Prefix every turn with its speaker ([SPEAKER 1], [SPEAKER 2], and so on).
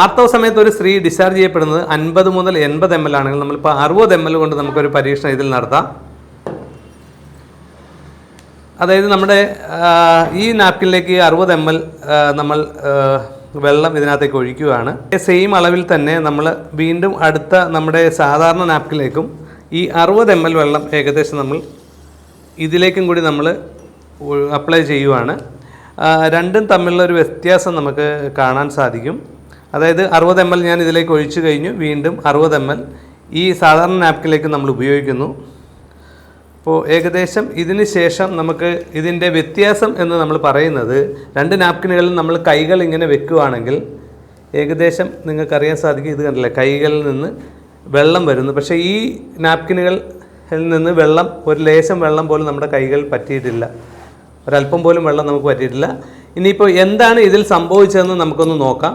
[SPEAKER 1] ആർത്തവ സമയത്ത് ഒരു സ്ത്രീ ഡിസ്ചാർജ് ചെയ്യപ്പെടുന്നത് 50 മുതൽ 80 ml ആണെങ്കിൽ നമ്മളിപ്പോൾ 60 ml കൊണ്ട് നമുക്കൊരു പരീക്ഷണം ഇതിൽ നടത്താം. അതായത് നമ്മുടെ ഈ നാപ്കിനിലേക്ക് 60 ml നമ്മൾ വെള്ളം ഇതിനകത്തേക്ക് ഒഴിക്കുകയാണ്. സെയിം അളവിൽ തന്നെ നമ്മൾ വീണ്ടും അടുത്ത നമ്മുടെ സാധാരണ നാപ്കിനിലേക്കും ഈ 60 ml വെള്ളം ഏകദേശം നമ്മൾ ഇതിലേക്കും കൂടി നമ്മൾ അപ്ലൈ ചെയ്യുവാണ്. രണ്ടും തമ്മിലുള്ള ഒരു വ്യത്യാസം നമുക്ക് കാണാൻ സാധിക്കും. അതായത് 60 ml ഞാൻ ഇതിലേക്ക് ഒഴിച്ചു കഴിഞ്ഞു, വീണ്ടും 60 ml ഈ സാധാരണ നാപ്കിനിലേക്ക് നമ്മൾ ഉപയോഗിക്കുന്നു. അപ്പോൾ ഏകദേശം ഇതിന് ശേഷം നമുക്ക് ഇതിൻ്റെ വ്യത്യാസം എന്ന് നമ്മൾ പറയുന്നത്, രണ്ട് നാപ്കിനുകളിൽ നമ്മൾ കൈകൾ ഇങ്ങനെ വെക്കുകയാണെങ്കിൽ ഏകദേശം നിങ്ങൾക്കറിയാൻ സാധിക്കും. ഇത് കണ്ടില്ലേ, കൈകളിൽ നിന്ന് വെള്ളം വരുന്നു. പക്ഷേ ഈ നാപ്കിനുകളിൽ നിന്ന് വെള്ളം, ഒരു ലേശം വെള്ളം പോലും നമ്മുടെ കൈകൾ പറ്റിയിട്ടില്ല, ഒരല്പം പോലും വെള്ളം നമുക്ക് പറ്റിയിട്ടില്ല. ഇനിയിപ്പോൾ എന്താണ് ഇതിൽ സംഭവിച്ചതെന്ന് നമുക്കൊന്ന് നോക്കാം.